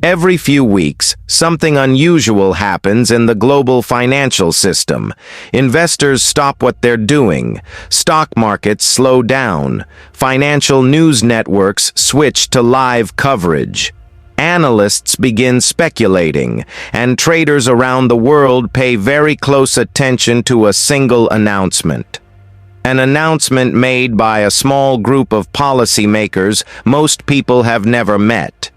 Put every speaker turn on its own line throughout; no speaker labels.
Every few weeks, something unusual happens in the global financial system. Investors stop what they're doing. Stock markets slow down. Financial news networks switch to live coverage. Analysts begin speculating, and traders around the world pay very close attention to a single announcement. An announcement made by a small group of policymakers most people have never met.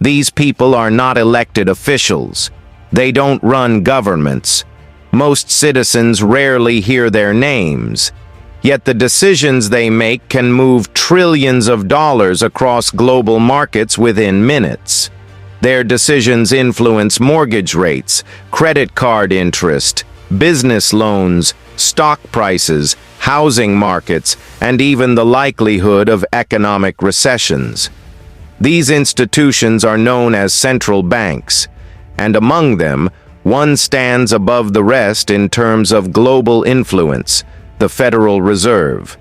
These people are not elected officials. They don't run governments. Most citizens rarely hear their names. Yet the decisions they make can move trillions of dollars across global markets within minutes. Their decisions influence mortgage rates, credit card interest, business loans, stock prices, housing markets, and even the likelihood of economic recessions. These institutions are known as central banks, and among them, one stands above the rest in terms of global influence, the Federal Reserve.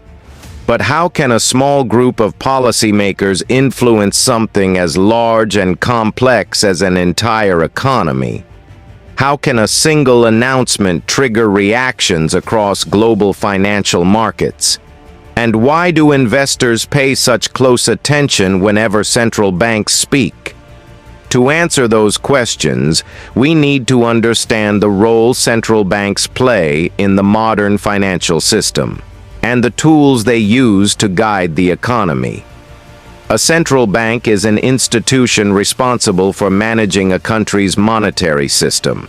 But how can a small group of policymakers influence something as large and complex as an entire economy? How can a single announcement trigger reactions across global financial markets? And why do investors pay such close attention whenever central banks speak? To answer those questions, we need to understand the role central banks play in the modern financial system, and the tools they use to guide the economy. A central bank is an institution responsible for managing a country's monetary system.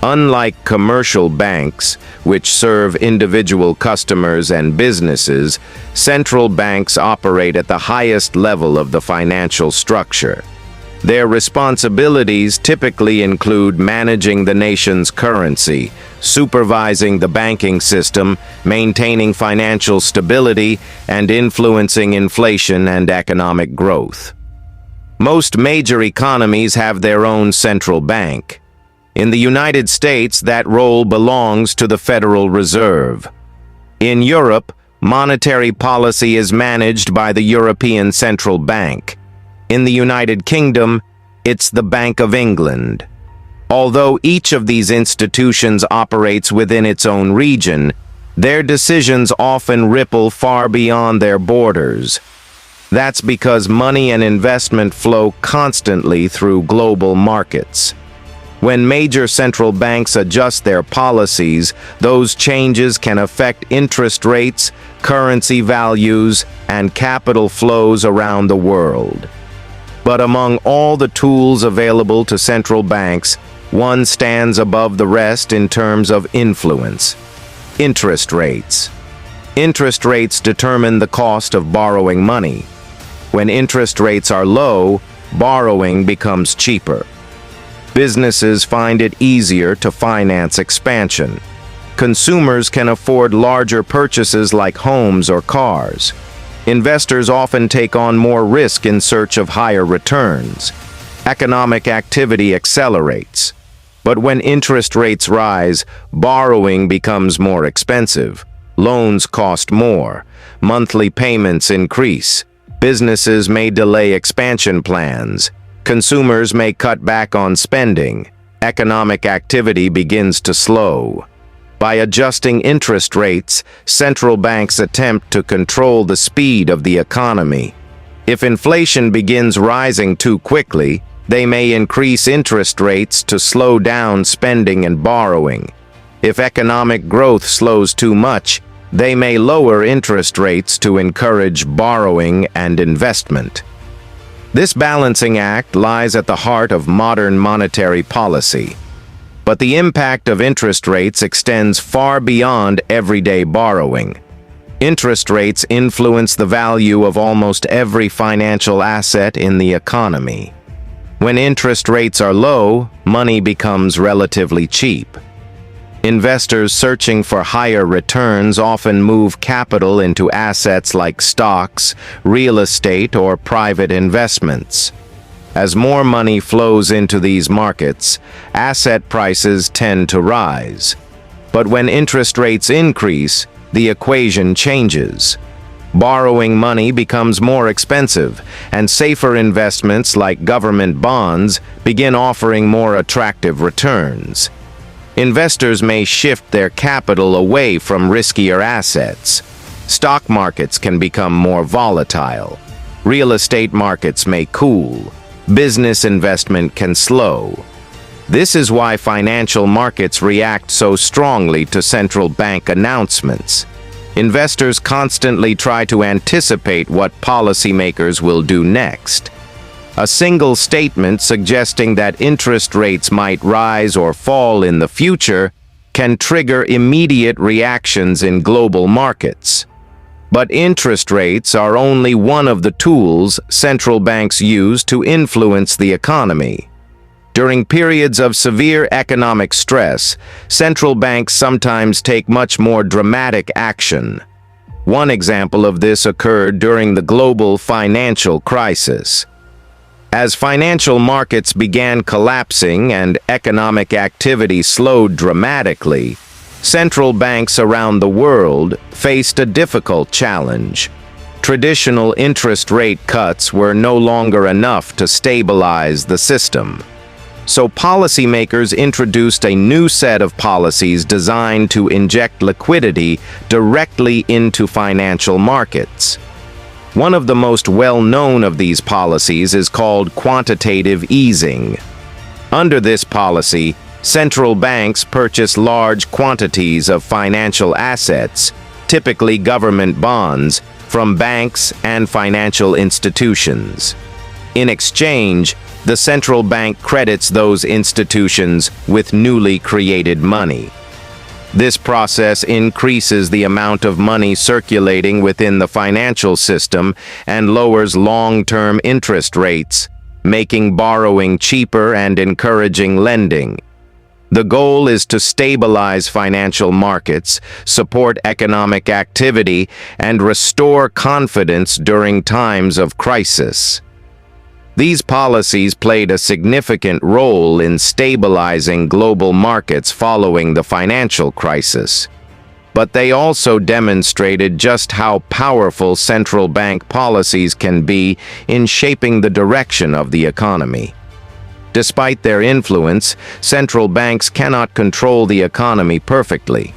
Unlike commercial banks, which serve individual customers and businesses, central banks operate at the highest level of the financial structure. Their responsibilities typically include managing the nation's currency, supervising the banking system, maintaining financial stability, and influencing inflation and economic growth. Most major economies have their own central bank. In the United States, that role belongs to the Federal Reserve. In Europe, monetary policy is managed by the European Central Bank. In the United Kingdom, it's the Bank of England. Although each of these institutions operates within its own region, their decisions often ripple far beyond their borders. That's because money and investment flow constantly through global markets. When major central banks adjust their policies, those changes can affect interest rates, currency values, and capital flows around the world. But among all the tools available to central banks, one stands above the rest in terms of influence: interest rates. Interest rates determine the cost of borrowing money. When interest rates are low, borrowing becomes cheaper. Businesses find it easier to finance expansion. Consumers can afford larger purchases like homes or cars. Investors often take on more risk in search of higher returns. Economic activity accelerates. But when interest rates rise, borrowing becomes more expensive. Loans cost more. Monthly payments increase. Businesses may delay expansion plans. Consumers may cut back on spending. Economic activity begins to slow. By adjusting interest rates, central banks attempt to control the speed of the economy. If inflation begins rising too quickly, they may increase interest rates to slow down spending and borrowing. If economic growth slows too much, they may lower interest rates to encourage borrowing and investment. This balancing act lies at the heart of modern monetary policy. But the impact of interest rates extends far beyond everyday borrowing. Interest rates influence the value of almost every financial asset in the economy. When interest rates are low, money becomes relatively cheap. Investors searching for higher returns often move capital into assets like stocks, real estate, or private investments. As more money flows into these markets, asset prices tend to rise. But when interest rates increase, the equation changes. Borrowing money becomes more expensive, and safer investments like government bonds begin offering more attractive returns. Investors may shift their capital away from riskier assets. Stock markets can become more volatile. Real estate markets may cool. Business investment can slow. This is why financial markets react so strongly to central bank announcements. Investors constantly try to anticipate what policymakers will do next. A single statement suggesting that interest rates might rise or fall in the future can trigger immediate reactions in global markets. But interest rates are only one of the tools central banks use to influence the economy. During periods of severe economic stress, central banks sometimes take much more dramatic action. One example of this occurred during the global financial crisis. As financial markets began collapsing and economic activity slowed dramatically, central banks around the world faced a difficult challenge. Traditional interest rate cuts were no longer enough to stabilize the system. So policymakers introduced a new set of policies designed to inject liquidity directly into financial markets. One of the most well-known of these policies is called quantitative easing. Under this policy, central banks purchase large quantities of financial assets, typically government bonds, from banks and financial institutions. In exchange, the central bank credits those institutions with newly created money. This process increases the amount of money circulating within the financial system and lowers long-term interest rates, making borrowing cheaper and encouraging lending. The goal is to stabilize financial markets, support economic activity, and restore confidence during times of crisis. These policies played a significant role in stabilizing global markets following the financial crisis. But they also demonstrated just how powerful central bank policies can be in shaping the direction of the economy. Despite their influence, central banks cannot control the economy perfectly.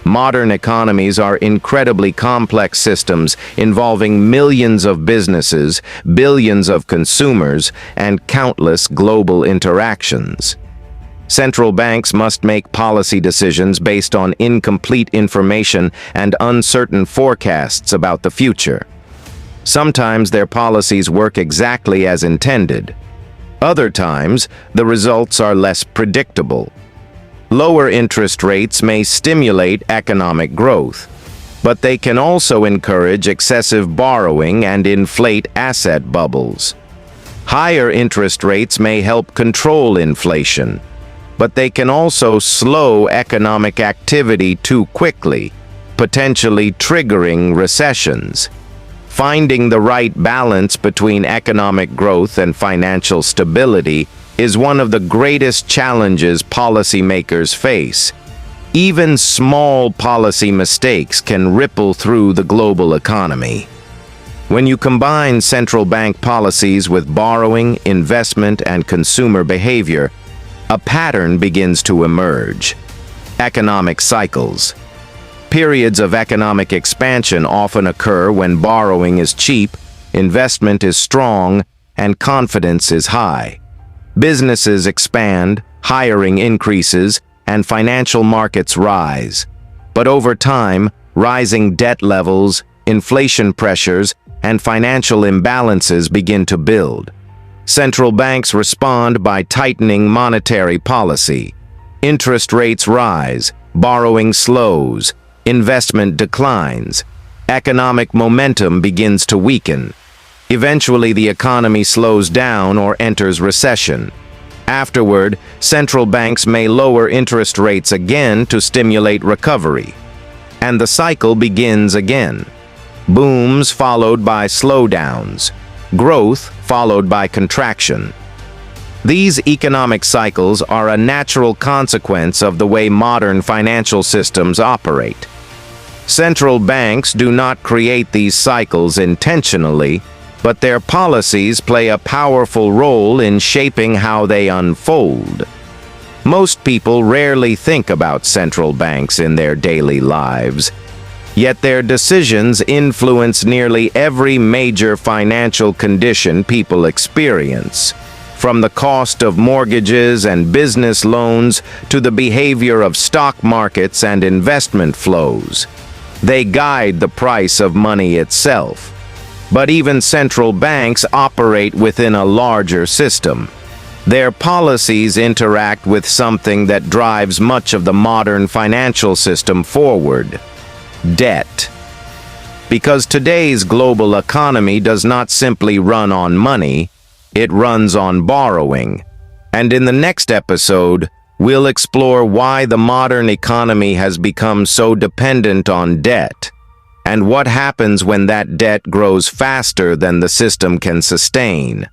Modern economies are incredibly complex systems involving millions of businesses, billions of consumers, and countless global interactions. Central banks must make policy decisions based on incomplete information and uncertain forecasts about the future. Sometimes their policies work exactly as intended. Other times, the results are less predictable. Lower interest rates may stimulate economic growth, but they can also encourage excessive borrowing and inflate asset bubbles. Higher interest rates may help control inflation, but they can also slow economic activity too quickly, potentially triggering recessions. Finding the right balance between economic growth and financial stability is one of the greatest challenges policymakers face. Even small policy mistakes can ripple through the global economy. When you combine central bank policies with borrowing, investment, and consumer behavior, a pattern begins to emerge. Economic cycles. Periods of economic expansion often occur when borrowing is cheap, investment is strong, and confidence is high. Businesses expand, hiring increases, and financial markets rise. But over time, rising debt levels, inflation pressures, and financial imbalances begin to build. Central banks respond by tightening monetary policy. Interest rates rise, borrowing slows, investment declines. Economic momentum begins to weaken. Eventually, the economy slows down or enters recession. Afterward, central banks may lower interest rates again to stimulate recovery. And the cycle begins again. Booms followed by slowdowns. Growth followed by contraction. These economic cycles are a natural consequence of the way modern financial systems operate. Central banks do not create these cycles intentionally, but their policies play a powerful role in shaping how they unfold. Most people rarely think about central banks in their daily lives, yet their decisions influence nearly every major financial condition people experience, from the cost of mortgages and business loans to the behavior of stock markets and investment flows. They guide the price of money itself. But even central banks operate within a larger system. Their policies interact with something that drives much of the modern financial system forward: debt. Because today's global economy does not simply run on money, it runs on borrowing. And in the next episode, we'll explore why the modern economy has become so dependent on debt, and what happens when that debt grows faster than the system can sustain.